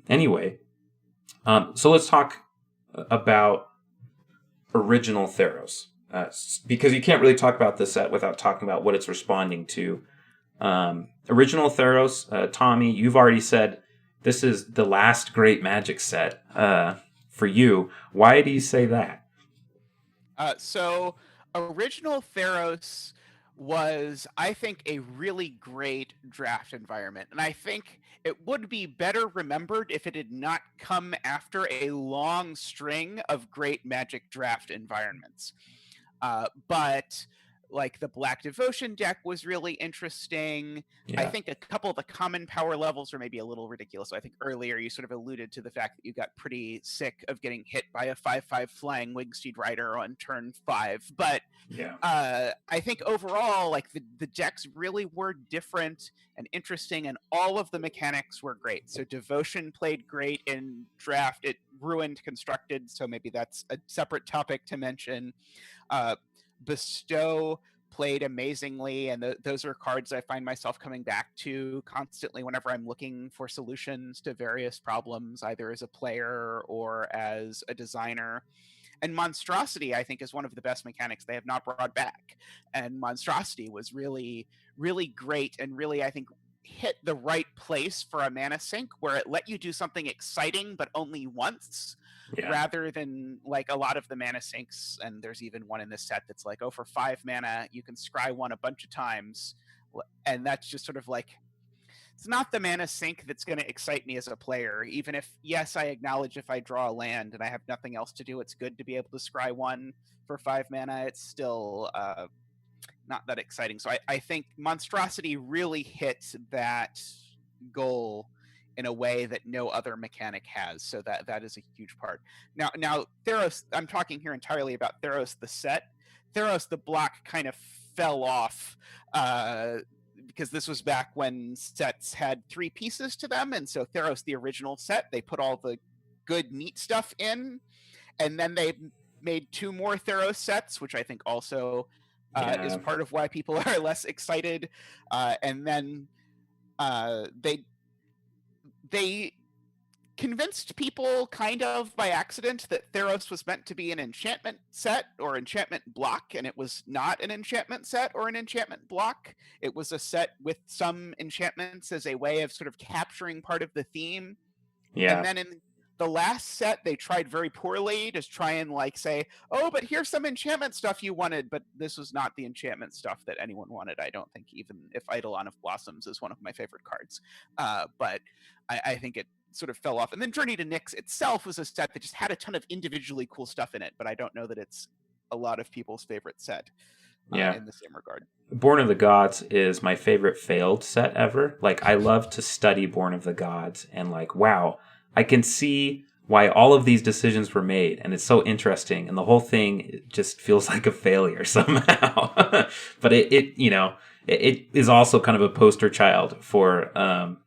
Anyway, so let's talk about original Theros, because you can't really talk about this set without talking about what it's responding to. Original Theros, Tommy, you've already said this is the last great Magic set for you. Why do you say that? So original Theros was, I think, a really great draft environment. And I think it would be better remembered if it had not come after a long string of great Magic draft environments. But like the Black Devotion deck was really interesting. I Yeah. think a couple of the common power levels are maybe a little ridiculous. So I think earlier you sort of alluded to the fact that you got pretty sick of getting hit by a 5/5 flying Wingsteed Rider on turn 5. But Yeah. I think overall, like the decks really were different and interesting, and all of the mechanics were great. So Devotion played great in draft. It ruined Constructed, so maybe that's a separate topic to mention. Bestow played amazingly, and those are cards I find myself coming back to constantly whenever I'm looking for solutions to various problems, either as a player or as a designer. And Monstrosity, I think, is one of the best mechanics they have not brought back. And Monstrosity was really, really great, and really, I think, hit the right place for a mana sink where it let you do something exciting but only once, Yeah. rather than like a lot of the mana sinks. And there's even one in this set that's like, oh, for 5 mana you can scry one a bunch of times, and that's just sort of like, it's not the mana sink that's going to excite me as a player. Even if, yes, I acknowledge if I draw a land and I have nothing else to do, it's good to be able to scry one for 5 mana. It's still not that exciting. So I think Monstrosity really hit that goal in a way that no other mechanic has. So that is a huge part. Now Theros, I'm talking here entirely about Theros the set. Theros the block kind of fell off because this was back when sets had 3 pieces to them. And so Theros, the original set, they put all the good, neat stuff in. And then they made 2 more Theros sets, which I think also is part of why people are less excited. And then they convinced people kind of by accident that Theros was meant to be an enchantment set or enchantment block, and it was not an enchantment set or an enchantment block. It was a set with some enchantments as a way of sort of capturing part of the theme. Yeah. And then in the last set, they tried very poorly to try and like say, oh, but here's some enchantment stuff you wanted, but this was not the enchantment stuff that anyone wanted, I don't think, even if Eidolon of Blossoms is one of my favorite cards. But I think it sort of fell off. And then Journey to Nyx itself was a set that just had a ton of individually cool stuff in it, but I don't know that it's a lot of people's favorite set in the same regard. Born of the Gods is my favorite failed set ever. Like, I love to study Born of the Gods, and like, wow, I can see why all of these decisions were made, and it's so interesting, and the whole thing just feels like a failure somehow. But it is also kind of a poster child for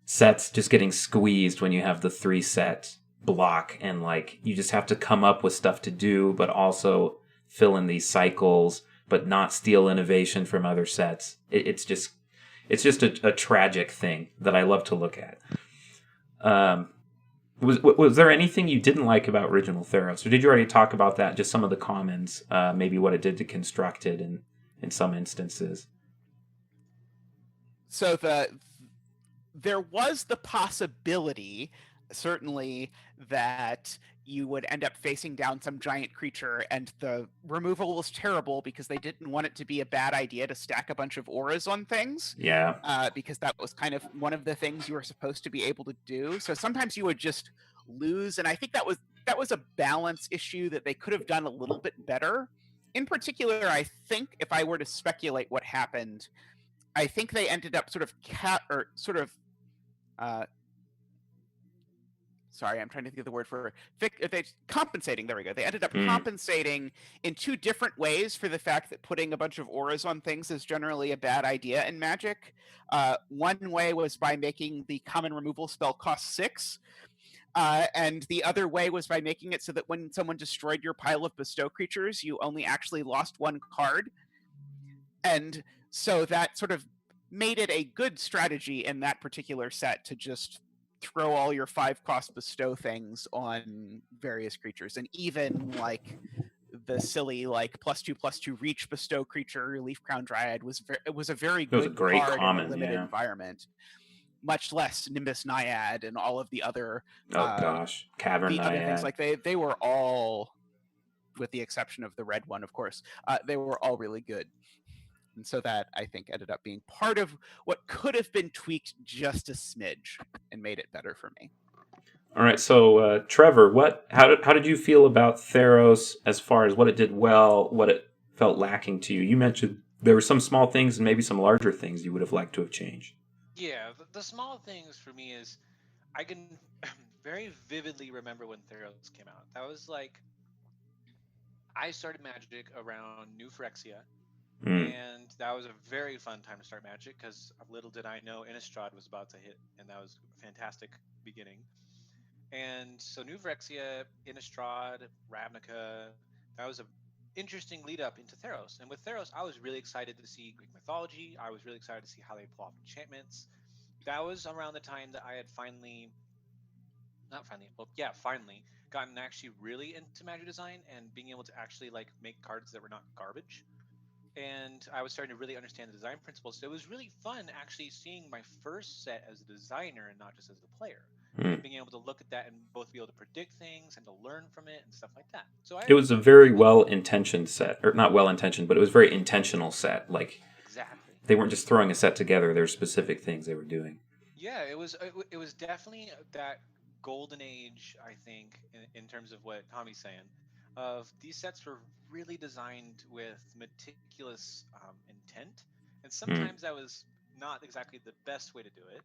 sets just getting squeezed when you have the 3 set block, and like you just have to come up with stuff to do, but also fill in these cycles, but not steal innovation from other sets. It's just a tragic thing that I love to look at. Was there anything you didn't like about original Theros, or did you already talk about that? Just some of the commons, maybe what it did to Constructed in some instances. So there was the possibility, certainly, that you would end up facing down some giant creature, and the removal was terrible because they didn't want it to be a bad idea to stack a bunch of auras on things. Yeah. Because that was kind of one of the things you were supposed to be able to do. So sometimes you would just lose, and I think that was a balance issue that they could have done a little bit better. In particular, I think if I were to speculate what happened, I think they ended up sort of sorry, I'm trying to think of the word for compensating. There we go. They ended up compensating in 2 different ways for the fact that putting a bunch of auras on things is generally a bad idea in Magic. One way was by making the common removal spell cost 6. And the other way was by making it so that when someone destroyed your pile of bestow creatures, you only actually lost 1 card. And so that sort of made it a good strategy in that particular set to just throw all your 5-cost bestow things on various creatures, and even like the silly like +2/+2 reach bestow creature Leaf Crown Dryad it was a very It was a good great card in a common, limited yeah. environment. Much less Nimbus Naiad and all of the other Oh gosh, Cavern the other things. Naiad. Like they were all, with the exception of the red one, of course, they were all really good. And so that, I think, ended up being part of what could have been tweaked just a smidge and made it better for me. All right, so Trevor, how did you feel about Theros as far as what it did well, what it felt lacking to you? You mentioned there were some small things and maybe some larger things you would have liked to have changed. Yeah, the small things for me is I can very vividly remember when Theros came out. That was like I started Magic around New Phyrexia, Mm. and that was a very fun time to start Magic because little did I know Innistrad was about to hit, and that was a fantastic beginning. And so New Phyrexia, Innistrad, Ravnica, that was a interesting lead up into Theros. And with Theros, I was really excited to see Greek mythology. I was really excited to see how they pull off enchantments. That was around the time that I had finally gotten actually really into Magic design and being able to actually like make cards that were not garbage. And I was starting to really understand the design principles. So it was really fun actually seeing my first set as a designer and not just as a player. And being able to look at that and both be able to predict things and to learn from it and stuff like that. So It was a very well intentioned set, or not well intentioned, but it was a very intentional set. Like exactly. they weren't just throwing a set together; there were specific things they were doing. Yeah, it was definitely that golden age, I think, in terms of what Tommy's saying, of these sets were really designed with meticulous intent, and Mm. sometimes that was not exactly the best way to do it,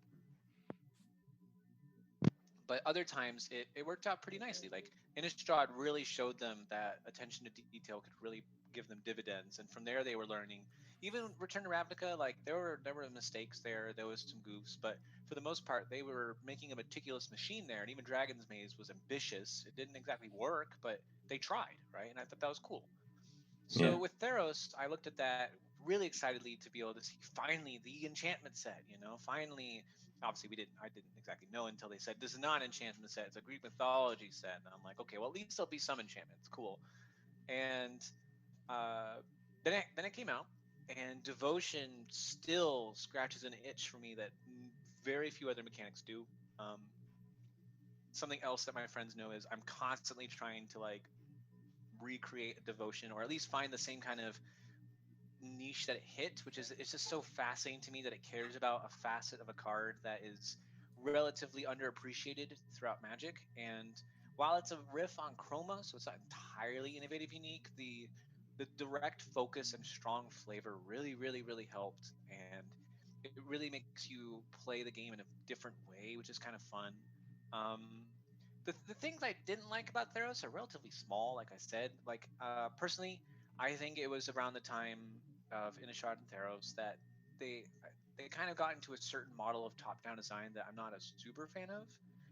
but other times it worked out pretty nicely. Like Innistrad really showed them that attention to detail could really give them dividends, and from there they were learning. Even Return to Ravnica, like there were mistakes there, there was some goofs, but for the most part they were making a meticulous machine there. And even Dragon's Maze was ambitious. It didn't exactly work, but they tried, right? And I thought that was cool. Yeah. So with Theros, I looked at that really excitedly to be able to see finally the enchantment set. Finally, obviously I didn't exactly know until they said this is not an enchantment set; it's a Greek mythology set. And I'm like, okay, well at least there'll be some enchantments, cool. And uh, then it came out, and Devotion still scratches an itch for me that very few other mechanics do. Um, Something else that my friends know is I'm constantly trying to like recreate a Devotion, or at least find the same kind of niche that it hit, which is it's just so fascinating to me that it cares about a facet of a card that is relatively underappreciated throughout Magic. And while it's a riff on Chroma, so it's not entirely innovative, unique, the direct focus and strong flavor really, really, really helped, and it really makes you play the game in a different way, which is kind of fun. The things I didn't like about Theros are relatively small, like I said. Like personally, I think it was around the time of Innistrad and Theros that they they kind of got into a certain model of top-down design that I'm not a super fan of,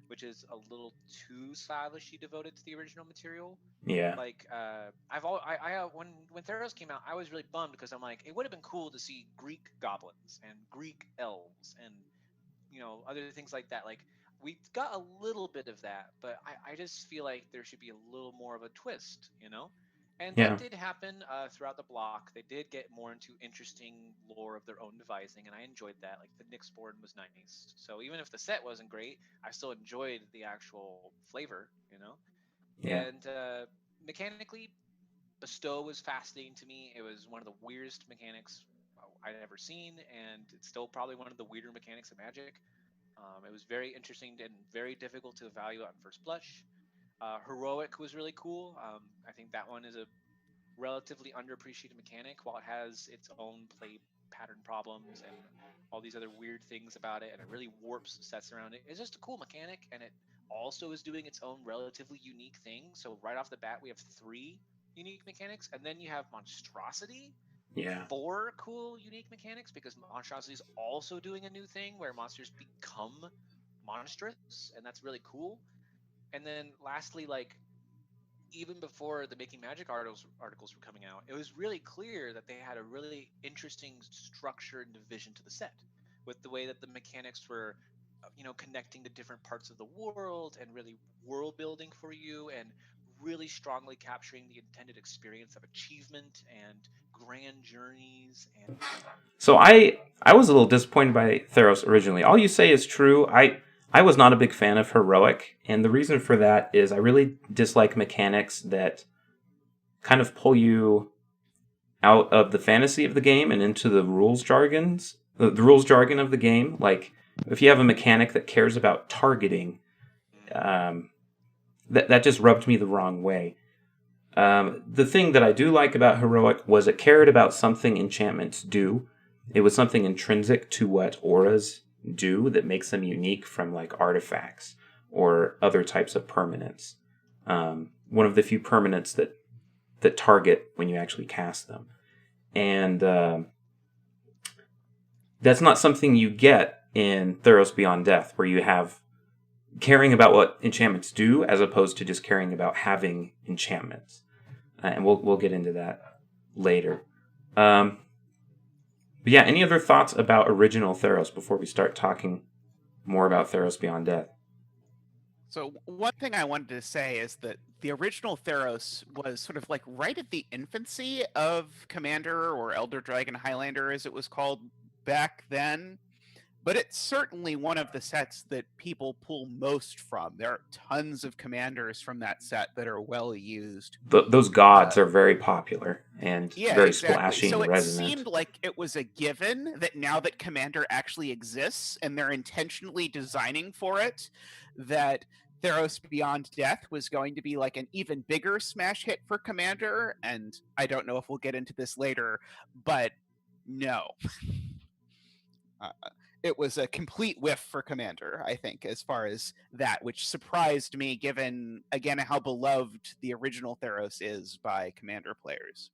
which is a little too stylishly devoted to the original material. Yeah. Like I've all I when Theros came out, I was really bummed because I'm like, it would have been cool to see Greek goblins and Greek elves and other things like that. Like we got a little bit of that, but I just feel like there should be a little more of a twist. And that Yeah. did happen throughout the block. They did get more into interesting lore of their own devising, and I enjoyed that. Like the Nyxborn was nice. So even if the set wasn't great, I still enjoyed the actual flavor. Yeah. And mechanically, Bestow was fascinating to me. It was one of the weirdest mechanics I'd ever seen, and it's still probably one of the weirder mechanics of Magic. It was very interesting and very difficult to evaluate on first blush. Heroic was really cool. I think that one is a relatively underappreciated mechanic, while it has its own play pattern problems and all these other weird things about it, and it really warps sets around it. It's just a cool mechanic, and it also is doing its own relatively unique thing. So right off the bat, we have 3 unique mechanics, and then you have Monstrosity, Yeah. 4 cool unique mechanics, because Monstrosity is also doing a new thing where monsters become monstrous, and that's really cool. And then lastly, like even before the Making Magic articles were coming out, it was really clear that they had a really interesting structure and division to the set, with the way that the mechanics were connecting to different parts of the world and really world building for you, and really strongly capturing the intended experience of achievement and grand journeys. And So I was a little disappointed by Theros originally. All you say is true. I was not a big fan of heroic, and the reason for that is I really dislike mechanics that kind of pull you out of the fantasy of the game and into the rules jargons, the rules jargon of the game. Like if you have a mechanic that cares about targeting, that just rubbed me the wrong way. The thing that I do like about heroic was it cared about something enchantments do. It was something intrinsic to what auras do that makes them unique from like artifacts or other types of permanents. One of the few permanents that target when you actually cast them. And that's not something you get in Theros Beyond Death, where you have caring about what enchantments do as opposed to just caring about having enchantments. And we'll get into that later. But yeah, any other thoughts about original Theros before we start talking more about Theros Beyond Death? So one thing I wanted to say is that the original Theros was sort of like right at the infancy of Commander or Elder Dragon Highlander, as it was called back then. But it's certainly one of the sets that people pull most from. There are tons of commanders from that set that are well used. Those gods are very popular and very exactly. splashy so and resonant. It seemed like it was a given that now that Commander actually exists and they're intentionally designing for it, that Theros Beyond Death was going to be like an even bigger smash hit for Commander. And I don't know if we'll get into this later, but no. It was a complete whiff for Commander, I think, as far as that, which surprised me given, again, how beloved the original Theros is by Commander players.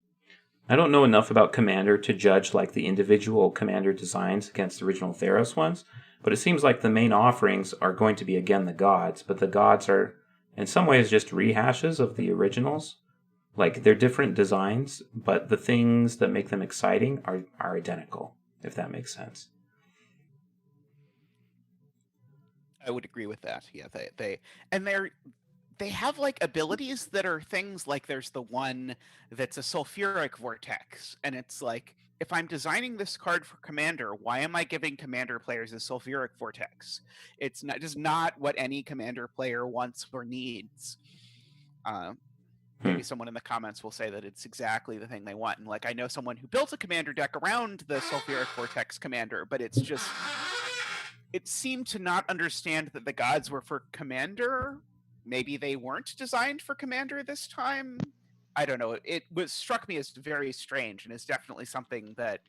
I don't know enough about Commander to judge like the individual Commander designs against the original Theros ones, but it seems like the main offerings are going to be, again, the gods, but the gods are, in some ways, just rehashes of the originals. Like, they're different designs, but the things that make them exciting are identical, if that makes sense. I would agree with that. Yeah, they have like abilities that are things like there's the one that's a sulfuric vortex, and it's like if I'm designing this card for Commander, why am I giving Commander players a sulfuric vortex? It's just not what any Commander player wants or needs. Maybe someone in the comments will say that it's exactly the thing they want. And like I know someone who built a Commander deck around the sulfuric vortex Commander, but it's just it seemed to not understand that the gods were for Commander. Maybe they weren't designed for Commander this time. I don't know. It struck me as very strange, and is definitely something that,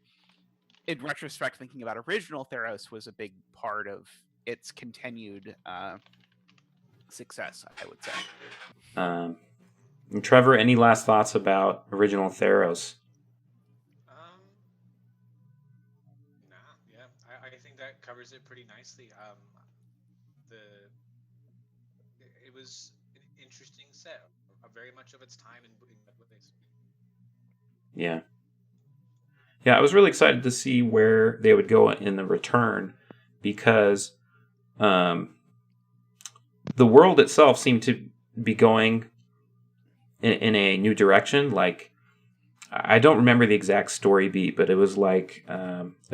in retrospect, thinking about original Theros, was a big part of its continued success, I would say. And Trevor, any last thoughts about original Theros? I think that covers it pretty nicely. It was an interesting set, very much of its time in ways. Yeah, I was really excited to see where they would go in the return, because the world itself seemed to be going in a new direction. Like, I don't remember the exact story beat, but it was like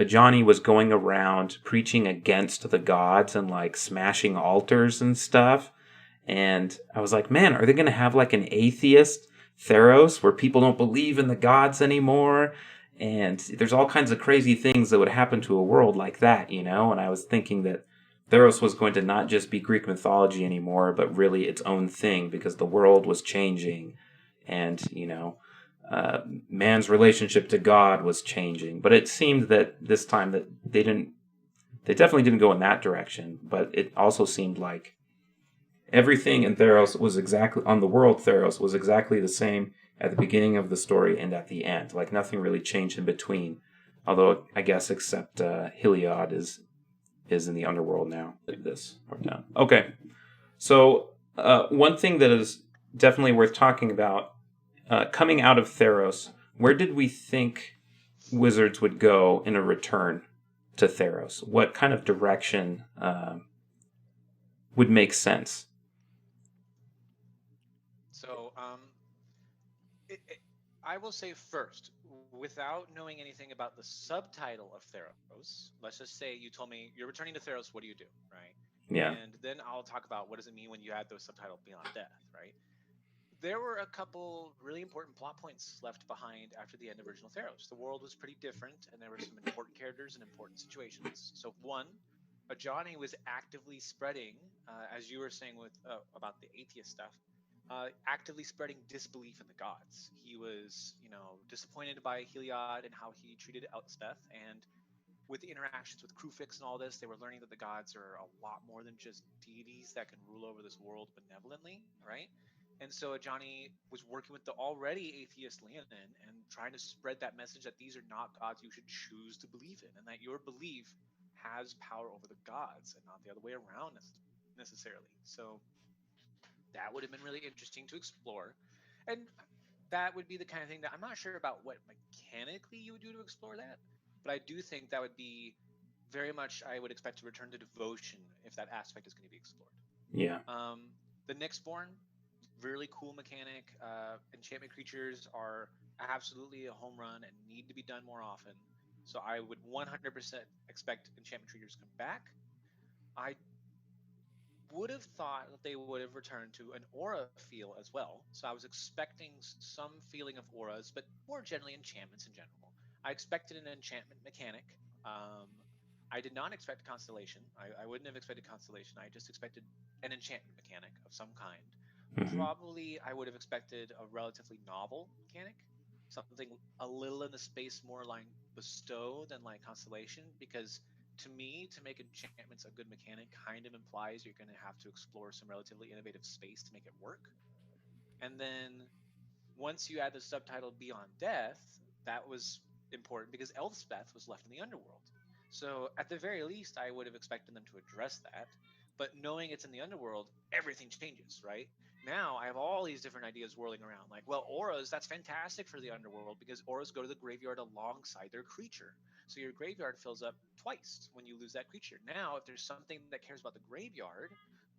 Johnny was going around preaching against the gods and like smashing altars and stuff. And I was like, man, are they going to have like an atheist Theros where people don't believe in the gods anymore? And there's all kinds of crazy things that would happen to a world like that, you know? And I was thinking that Theros was going to not just be Greek mythology anymore, but really its own thing, because the world was changing and, you know, man's relationship to God was changing. But it seemed that this time that they definitely didn't go in that direction, but it also seemed like everything in Theros was exactly, on the world Theros, was exactly the same at the beginning of the story and at the end. Like, nothing really changed in between. Although, I guess, except Heliod is in the underworld now. Like this. Okay. So, one thing that is definitely worth talking about, coming out of Theros, where did we think Wizards would go in a return to Theros? What kind of direction would make sense. So, I will say first, without knowing anything about the subtitle of Theros, let's just say you told me you're returning to Theros, what do you do, right? Yeah. And then I'll talk about what does it mean when you add those subtitle Beyond Death, right? There were a couple really important plot points left behind after the end of original Theros. The world was pretty different, and there were some important characters and important situations. So, one, Ajani was actively spreading, as you were saying with about the atheist stuff, actively spreading disbelief in the gods. He was, disappointed by Heliod and how he treated Elspeth, and with the interactions with Crufix and all this, they were learning that the gods are a lot more than just deities that can rule over this world benevolently, right? And so Johnny was working with the already atheist Leonin and trying to spread that message that these are not gods you should choose to believe in, and that your belief has power over the gods and not the other way around necessarily. So that would have been really interesting to explore. And that would be the kind of thing that I'm not sure about what mechanically you would do to explore that, but I do think that would be very much, I would expect to return to devotion if that aspect is going to be explored. Yeah. The Nyxborn, really cool mechanic. Enchantment creatures are absolutely a home run and need to be done more often. So I would 100% expect enchantment creatures to come back. I would have thought that they would have returned to an aura feel as well. So I was expecting some feeling of auras, but more generally enchantments in general. I expected an enchantment mechanic. I did not expect constellation. I wouldn't have expected constellation. I just expected an enchantment mechanic of some kind. Mm-hmm. Probably I would have expected a relatively novel mechanic, something a little in the space more like bestow than like constellation, because to me, to make enchantments a good mechanic kind of implies you're going to have to explore some relatively innovative space to make it work. And then once you add the subtitle Beyond Death, that was important because Elspeth was left in the underworld. So at the very least, I would have expected them to address that. But knowing it's in the underworld, everything changes, right? Now I have all these different ideas whirling around. Like, well, auras, that's fantastic for the underworld because auras go to the graveyard alongside their creature. So your graveyard fills up twice when you lose that creature. Now, if there's something that cares about the graveyard,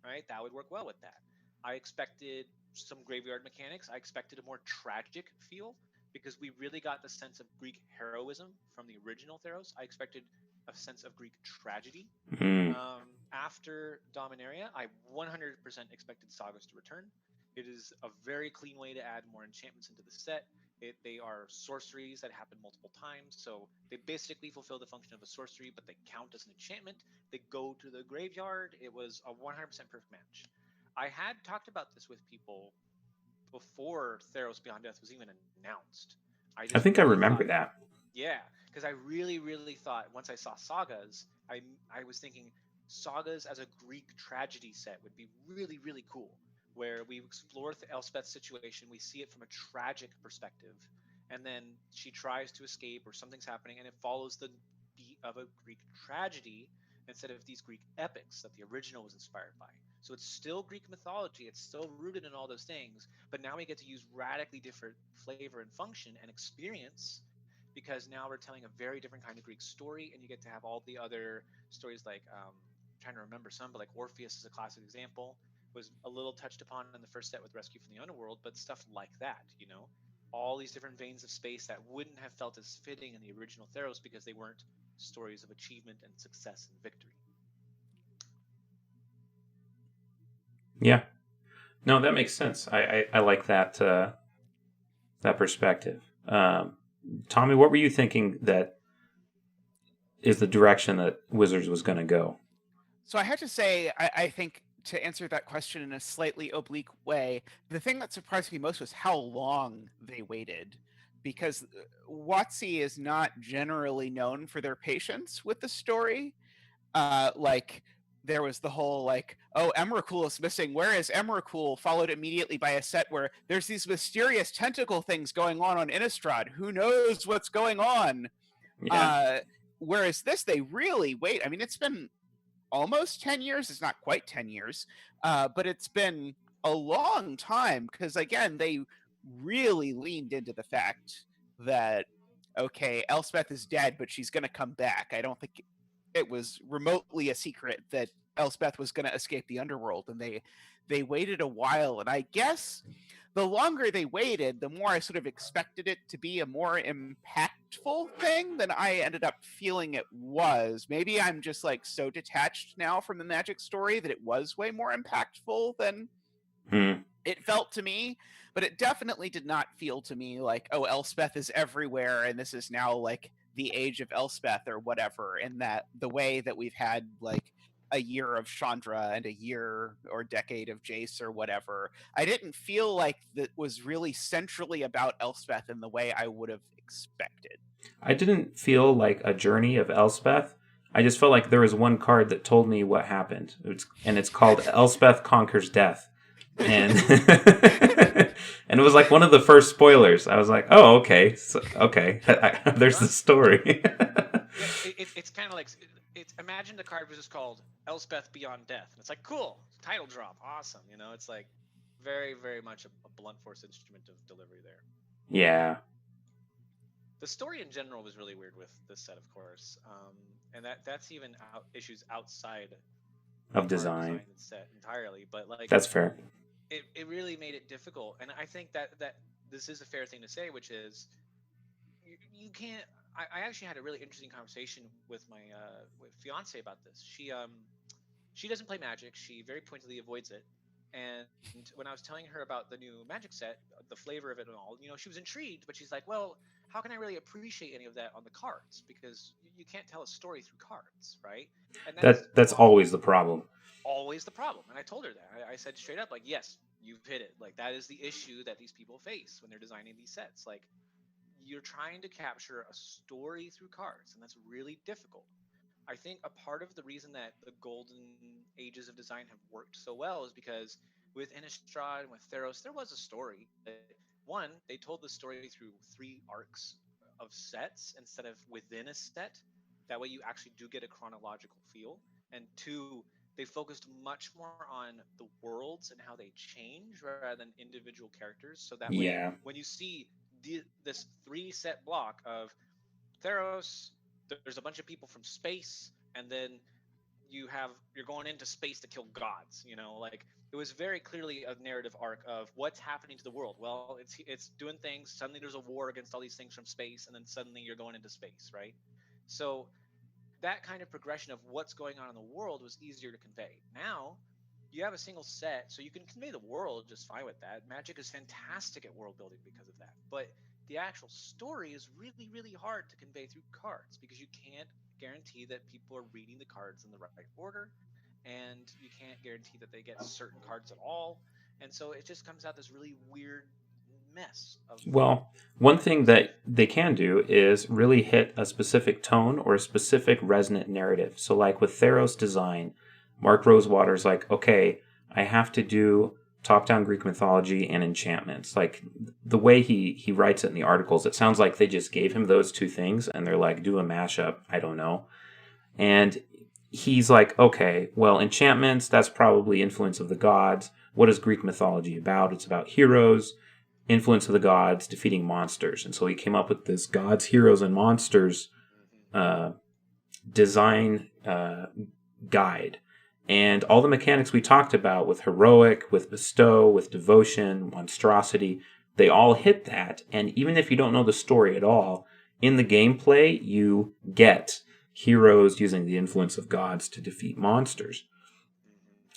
right, that would work well with that. I expected some graveyard mechanics. I expected a more tragic feel because we really got the sense of Greek heroism from the original Theros. I expected a sense of Greek tragedy. Mm. After Dominaria, I 100% expected sagas to return. It is a very clean way to add more enchantments into the set. They are sorceries that happen multiple times, so they basically fulfill the function of a sorcery, but they count as an enchantment. They go to the graveyard. It was a 100% perfect match. I had talked about this with people before Theros Beyond Death was even announced. I think I remember that. Yeah, because I really, really thought once I saw sagas, I was thinking sagas as a Greek tragedy set would be really, really cool, where we explore Elspeth's situation, we see it from a tragic perspective, and then she tries to escape or something's happening, and it follows the beat of a Greek tragedy instead of these Greek epics that the original was inspired by. So it's still Greek mythology, it's still rooted in all those things, but now we get to use radically different flavor and function and experience because now we're telling a very different kind of Greek story, and you get to have all the other stories like trying to remember some, but like Orpheus is a classic example, was a little touched upon in the first set with Rescue from the Underworld, but stuff like that, all these different veins of space that wouldn't have felt as fitting in the original Theros because they weren't stories of achievement and success and victory. Yeah, no, that makes sense. I like that that perspective. Tommy, what were you thinking that is the direction that Wizards was going to go? So I have to say, I think to answer that question in a slightly oblique way, the thing that surprised me most was how long they waited. Because WotC is not generally known for their patience with the story. There was the whole oh, Emrakul is missing. Where is Emrakul? Followed immediately by a set where there's these mysterious tentacle things going on Innistrad. Who knows what's going on? Yeah. Whereas this, they really wait. I mean, it's been almost 10 years. It's not quite 10 years, but it's been a long time because, again, they really leaned into the fact that, okay, Elspeth is dead, but she's going to come back. I don't think it was remotely a secret that Elspeth was going to escape the underworld, and they waited a while, and I guess the longer they waited, the more I sort of expected it to be a more impactful thing than I ended up feeling it was. Maybe I'm just like so detached now from the magic story that it was way more impactful than it felt to me, but it definitely did not feel to me like, oh, Elspeth is everywhere and this is now like the age of Elspeth or whatever, and that the way that we've had like a year of Chandra and a year or decade of Jace or whatever, I didn't feel like that was really centrally about Elspeth in the way I would have expected. I didn't feel like a journey of Elspeth. I just felt like there was one card that told me what happened. It's called Elspeth Conquers Death. And and it was like one of the first spoilers. I was like, oh, okay. So, okay. There's the story. It's kind of like, imagine the card was just called Elspeth Beyond Death. And it's like, cool, title drop, awesome. You know, it's like very, very much a blunt force instrument of delivery there. Yeah. The story in general was really weird with this set, of course, and that's even issues outside of design set entirely. But like, that's fair. It really made it difficult, and I think that this is a fair thing to say, which is you can't. I actually had a really interesting conversation with my fiance about this. She doesn't play Magic. She very pointedly avoids it. And when I was telling her about the new Magic set, the flavor of it and all, you know, she was intrigued, but she's like, well, how can I really appreciate any of that on the cards? Because you can't tell a story through cards, right? And that's always the problem. Always the problem. And I told her that. I said straight up, like, yes, you've hit it. Like, that is the issue that these people face when they're designing these sets. Like, you're trying to capture a story through cards, and that's really difficult. I think a part of the reason that the golden ages of design have worked so well is because with Innistrad and with Theros, there was a story. One, they told the story through 3 arcs of sets instead of within a set. That way you actually do get a chronological feel. And 2, they focused much more on the worlds and how they change rather than individual characters. So that way, when you see this 3-set block of Theros, there's a bunch of people from space, and then you're going into space to kill gods. You know, like, it was very clearly a narrative arc of what's happening to the world. Well, it's doing things. Suddenly there's a war against all these things from space, and then suddenly you're going into space, right? So that kind of progression of what's going on in the world was easier to convey. Now you have a single set, so you can convey the world just fine with that. Magic is fantastic at world building because of that, but the actual story is really, really hard to convey through cards because you can't guarantee that people are reading the cards in the right order, and you can't guarantee that they get certain cards at all. And so it just comes out this really weird mess. Well, one thing that they can do is really hit a specific tone or a specific resonant narrative. So like with Theros design, Mark Rosewater's like, okay, I have to do top-down Greek mythology and enchantments. Like, the way he writes it in the articles, it sounds like they just gave him those 2 things and they're like, do a mashup. I don't know. And he's like, okay, well, enchantments, that's probably influence of the gods. What is Greek mythology about? It's about heroes, influence of the gods, defeating monsters. And so he came up with this gods, heroes, and monsters design guide. And all the mechanics we talked about with heroic, with bestow, with devotion, monstrosity, they all hit that. And even if you don't know the story at all, in the gameplay, you get heroes using the influence of gods to defeat monsters.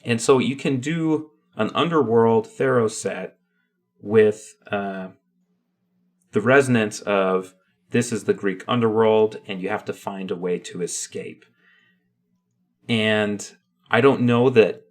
And so you can do an underworld Theros set with the resonance of this is the Greek underworld, and you have to find a way to escape. And I don't know that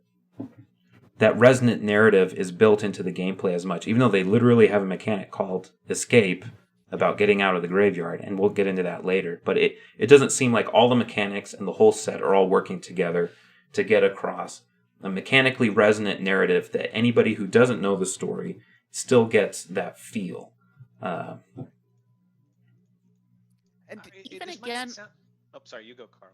resonant narrative is built into the gameplay as much, even though they literally have a mechanic called escape about getting out of the graveyard, and we'll get into that later. But it doesn't seem like all the mechanics and the whole set are all working together to get across a mechanically resonant narrative that anybody who doesn't know the story still gets that feel. And even again... sorry, you go, Carl.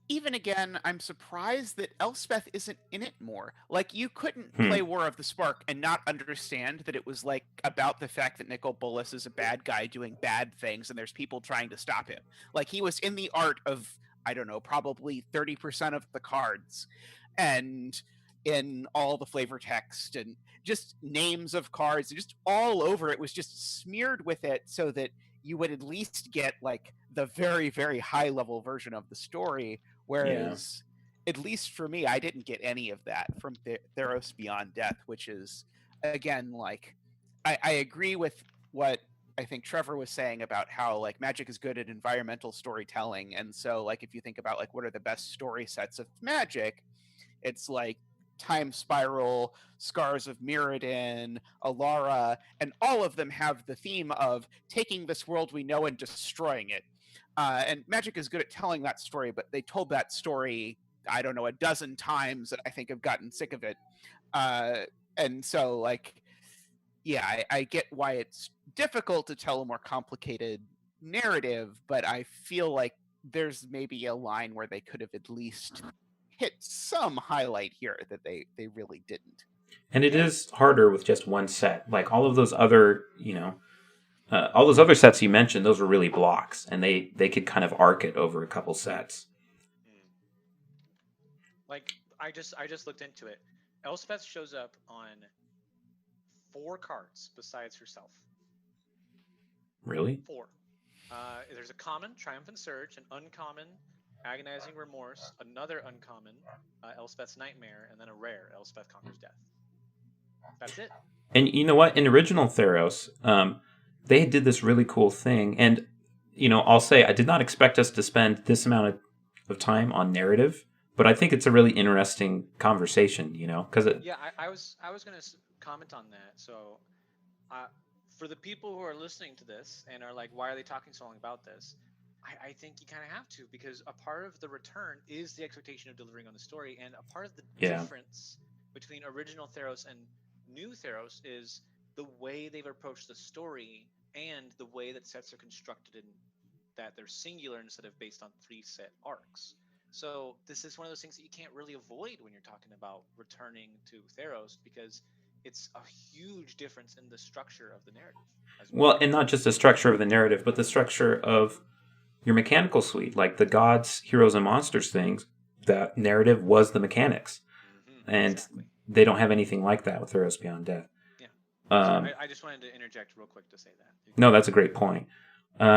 Even again, I'm surprised that Elspeth isn't in it more. Like, you couldn't play War of the Spark and not understand that it was, like, about the fact that Nicol Bolas is a bad guy doing bad things and there's people trying to stop him. Like, he was in the art of I don't know, probably 30% of the cards, and in all the flavor text and just names of cards, just all over it was just smeared with it so that you would at least get like the very, very high level version of the story. Whereas, at least for me, I didn't get any of that from Theros Beyond Death, which is, again, like, I agree with what I think Trevor was saying about how like Magic is good at environmental storytelling. And so like if you think about like what are the best story sets of Magic, it's like Time Spiral, Scars of Mirrodin, Alara, and all of them have the theme of taking this world we know and destroying it. And Magic is good at telling that story, but they told that story, I don't know, a dozen times, and I think I've gotten sick of it. And so, like, yeah, I get why it's difficult to tell a more complicated narrative, but I feel like there's maybe a line where they could have at least hit some highlight here that they really didn't. And it is harder with just one set. Like all of those other, all those other sets you mentioned, those were really blocks, and they could kind of arc it over a couple sets. Like I just looked into it. Elspeth shows up on 4 cards besides herself. Really? 4. There's a common, Triumphant Surge, an uncommon, Agonizing Remorse, another uncommon, Elspeth's Nightmare, and then a rare, Elspeth Conquers Death. That's it. And you know what? In original Theros, they did this really cool thing. And, I'll say I did not expect us to spend this amount of time on narrative, but I think it's a really interesting conversation, because I was going to comment on that. So, for the people who are listening to this and are like, why are they talking so long about this? I think you kind of have to, because a part of the return is the expectation of delivering on the story, and a part of the difference between original Theros and new Theros is the way they've approached the story and the way that sets are constructed, in that they're singular instead of based on 3 set arcs. So this is one of those things that you can't really avoid when you're talking about returning to Theros, because it's a huge difference in the structure of the narrative. Well, and not just the structure of the narrative, but the structure of your mechanical suite, like the gods, heroes, and monsters things. That narrative was the mechanics, and they don't have anything like that with Theros Beyond Death. Yeah. I just wanted to interject real quick to say that. No, that's a great point.